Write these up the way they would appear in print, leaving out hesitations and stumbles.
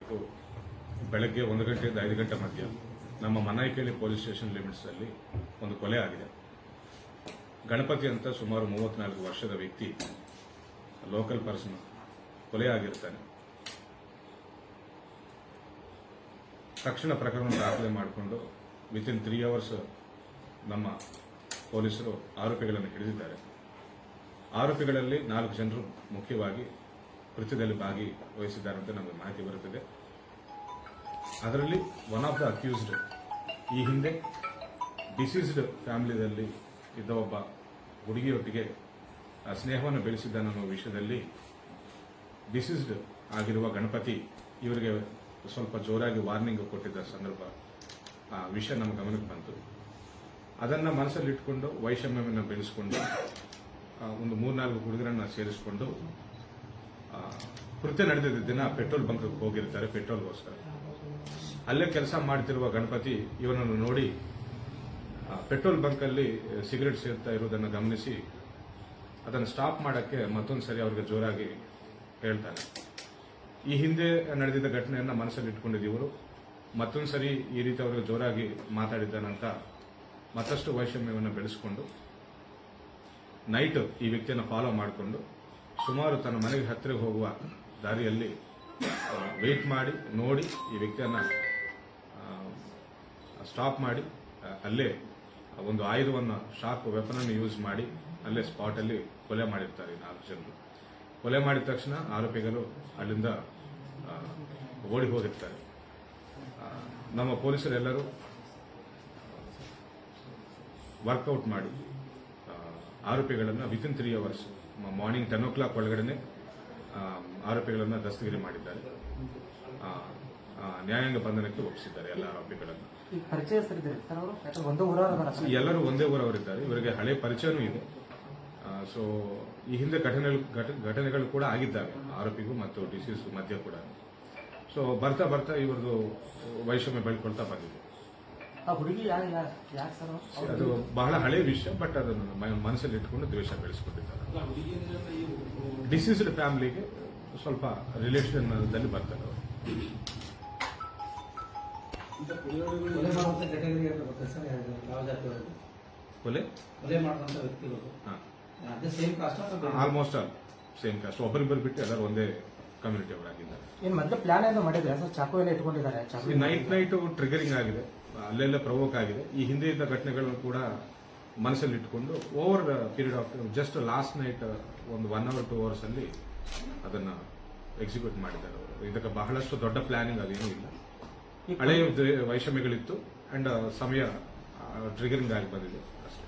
ತಾರೀಕು ಬೆಳಗ್ಗೆ 1 ಗಂಟೆಯಿಂದ 5 ಗಂಟೆ ಮಧ್ಯ ನಮ್ಮ ಮನಾಯಿಕೇಳಿ ಪೊಲೀಸ್ ಸ್ಟೇಷನ್ ಲಿಮಿಟ್ಸಲ್ಲಿ ಒಂದು ಕೊಲೆ ಆಗಿದೆ. ಗಣಪತಿ ಅಂತ ಸುಮಾರು 34 ವರ್ಷದ ವ್ಯಕ್ತಿ, ಲೋಕಲ್ ಪರ್ಸನ್ ಕೊಲೆ ಆಗಿರ್ತಾನೆ. ತಕ್ಷಣ ಪ್ರಕರಣ ದಾಖಲೆ ಮಾಡಿಕೊಂಡು ವಿತಿನ್ 3 ಅವರ್ಸ್ ನಮ್ಮ ಪೊಲೀಸರು ಆರೋಪಿಗಳನ್ನು ಹಿಡಿದಿದ್ದಾರೆ. ಆರೋಪಿಗಳಲ್ಲಿ 4 ಜನರು ಮುಖ್ಯವಾಗಿ ಕೃತ್ಯದಲ್ಲಿ ಭಾಗಿವಹಿಸಿದ್ದಾರೆ ಅಂತ ನಮಗೆ ಮಾಹಿತಿ ಬರುತ್ತದೆ. ಅದರಲ್ಲಿ ಒನ್ ಆಫ್ ದ ಅಕ್ಯೂಸ್ಡ್ ಈ ಹಿಂದೆ ಡಿಸೀಸ್ಡ್ ಫ್ಯಾಮಿಲಿಯಲ್ಲಿ ಇದ್ದ ಒಬ್ಬ ಹುಡುಗಿಯೊಟ್ಟಿಗೆ ಸ್ನೇಹವನ್ನು ಬೆಳೆಸಿದ್ದಾನೆ ಅನ್ನೋ ವಿಷಯದಲ್ಲಿ ಡಿಸೀಸ್ಡ್ ಆಗಿರುವ ಗಣಪತಿ ಇವರಿಗೆ ಸ್ವಲ್ಪ ಜೋರಾಗಿ ವಾರ್ನಿಂಗ್ ಕೊಟ್ಟಿದ್ದ ಸಂದರ್ಭ ಆ ವಿಷಯ ನಮ್ಮ ಗಮನಕ್ಕೆ ಬಂತು. ಅದನ್ನು ಮನಸ್ಸಲ್ಲಿಟ್ಕೊಂಡು ವೈಷಮ್ಯವನ್ನು ಬೆಳೆಸಿಕೊಂಡು ಒಂದು 3-4 ಹುಡುಗರನ್ನು ಸೇರಿಸಿಕೊಂಡು ಕೃತ್ಯ ನಡೆದಿದ್ದ ದಿನ ಪೆಟ್ರೋಲ್ ಬಂಕ್ಗೆ ಹೋಗಿರ್ತಾರೆ ಪೆಟ್ರೋಲ್ಗೋಸ್ಕರ. ಅಲ್ಲೇ ಕೆಲಸ ಮಾಡ್ತಿರುವ ಗಣಪತಿ ಇವನನ್ನು ನೋಡಿ ಪೆಟ್ರೋಲ್ ಬಂಕಲ್ಲಿ ಸಿಗರೆಟ್ ಸೇರ್ತಾ ಇರುವುದನ್ನು ಗಮನಿಸಿ ಅದನ್ನು ಸ್ಟಾಪ್ ಮಾಡೋಕ್ಕೆ ಮತ್ತೊಂದು ಸರಿ ಅವ್ರಿಗೆ ಜೋರಾಗಿ ಹೇಳ್ತಾನೆ. ಈ ಹಿಂದೆ ನಡೆದಿದ್ದ ಘಟನೆಯನ್ನು ಮನಸ್ಸಲ್ಲಿ ಇಟ್ಕೊಂಡಿದ್ದೀವರು ಮತ್ತೊಂದು ಸರಿ ಈ ರೀತಿ ಅವ್ರಿಗೆ ಜೋರಾಗಿ ಮಾತಾಡಿದ್ದಾನಂತ ಮತ್ತಷ್ಟು ವೈಷಮ್ಯವನ್ನು ಬೆಳೆಸಿಕೊಂಡು ನೈಟ್ ಈ ವ್ಯಕ್ತಿಯನ್ನು ಫಾಲೋ ಮಾಡಿಕೊಂಡು ಸುಮಾರು ತನ್ನ ಮನೆಗೆ ಹತ್ತಿರ ಹೋಗುವ ದಾರಿಯಲ್ಲಿ ವೇಟ್ ಮಾಡಿ ನೋಡಿ ಈ ವ್ಯಕ್ತಿಯನ್ನು ಸ್ಟಾಪ್ ಮಾಡಿ ಅಲ್ಲೇ ಒಂದು ಆಯುಧವನ್ನು ಶಾರ್ಪ್ ವೆಪನ್ ಅನ್ನು ಯೂಸ್ ಮಾಡಿ ಅಲ್ಲೇ ಸ್ಪಾಟಲ್ಲಿ ಕೊಲೆ ಮಾಡಿರ್ತಾರೆ 4 ಜನರು. ಕೊಲೆ ಮಾಡಿದ ತಕ್ಷಣ ಆರೋಪಿಗಳು ಅಲ್ಲಿಂದ ಓಡಿ ಹೋಗಿರ್ತಾರೆ. ನಮ್ಮ ಪೊಲೀಸರೆಲ್ಲರೂ ವರ್ಕೌಟ್ ಮಾಡಿ ಆರೋಪಿಗಳನ್ನು ವಿತಿನ್ 3 ಅವರ್ಸ್ ಮಾರ್ನಿಂಗ್ 10 o'clock ಒಳಗಡೆ ಆರೋಪಿಗಳನ್ನು ದಸ್ತಗಿರಿ ಮಾಡಿದ್ದಾರೆ. ನ್ಯಾಯಾಂಗ ಬಂಧನಕ್ಕೆ ಒಪ್ಪಿಸಿದ್ದಾರೆ ಎಲ್ಲ ಆರೋಪಿಗಳನ್ನು. ಎಲ್ಲರೂ ಒಂದೇ ಊರವರಿದ್ದಾರೆ. ಇವರಿಗೆ ಹಳೆ ಪರಿಚಯನೂ ಇದೆ. ಸೊ ಈ ಹಿಂದೆ ಘಟನೆಗಳು ಕೂಡ ಆಗಿದ್ದಾವೆ ಆರೋಪಿಗೂ ಮತ್ತು ಡಿಸೀಸ್ ಮಧ್ಯ ಕೂಡ. ಸೊ ಬರ್ತಾ ಬರ್ತಾ ಇವ್ರದ್ದು ವೈಷಮ್ಯ ಬೆಳ್ಕೊಳ್ತಾ ಬಂದಿದೆ. ಅದು ಬಹಳ ಹಳೆ ವಿಷಯ, ಬಟ್ ಅದನ್ನು ಮನಸ್ಸಲ್ಲಿ ಇಟ್ಕೊಂಡು ದ್ವೇಷ ಬೆಳೆಸ್ಕೊಂಡಿದ್ದಾರೆ. ಡಿಸೀಸ್ಡ್ ಫ್ಯಾಮಿಲಿಗೆ ಸ್ವಲ್ಪ ರಿಲೇಷನ್ದಲ್ಲಿ ಬರ್ತಾರೆ ಅವರು. ಕೊಲೆ ಆಲ್ಮೋಸ್ಟ್ ಆಲ್ ಸೇಮ್ ಕಾಸ್ಟ್, ಒಬ್ಬರಿಬ್ಬರು ಬಿಟ್ಟು ಎಲ್ಲರೂ ಒಂದೇ ಕಮ್ಯುನಿಟಿ ಅವರಾಗಿದ್ದಾರೆ. ನೈಟ್ ಟ್ರಿಗರಿಂಗ್ ಆಗಿದೆ, ಅಲ್ಲೆಲ್ಲ ಪ್ರವೋಕ್ ಆಗಿದೆ. ಈ ಹಿಂದೆ ಇದ್ದ ಘಟನೆಗಳನ್ನು ಕೂಡ ಮನಸ್ಸಲ್ಲಿ ಇಟ್ಕೊಂಡು over the period of just last night ಒಂದು 1 hour 2 hours ಅಲ್ಲಿ ಅದನ್ನ ಎಕ್ಸಿಕ್ಯೂಟ್ ಮಾಡಿದ್ದಾರೆ ಅವರು. ಇದಕ್ಕೆ ಬಹಳಷ್ಟು ದೊಡ್ಡ ಪ್ಲಾನಿಂಗ್ ಅದೇನೂ ಇಲ್ಲ. ಹಳೆಯ ವೈಷಮ್ಯಗಳಿತ್ತು ಅಂಡ್ ಸಮಯ ಟ್ರಿಗರಿಂಗ್ ಆಗಿ ಬಂದಿದೆ ಅಷ್ಟೇ.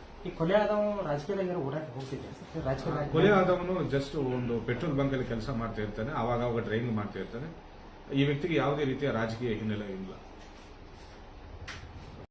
ಕೊಲೆ ಆದವನು ಜಸ್ಟ್ ಒಂದು ಪೆಟ್ರೋಲ್ ಬಂಕ್ ಅಲ್ಲಿ ಕೆಲಸ ಮಾಡ್ತಾ ಇರ್ತಾನೆ, ಅವಾಗ ಡ್ರೈವಿಂಗ್ ಮಾಡ್ತಾ ಇರ್ತಾನೆ. ಈ ವ್ಯಕ್ತಿಗೆ ಯಾವುದೇ ರೀತಿಯ ರಾಜಕೀಯ ಹಿನ್ನೆಲೆ ಇಲ್ಲ.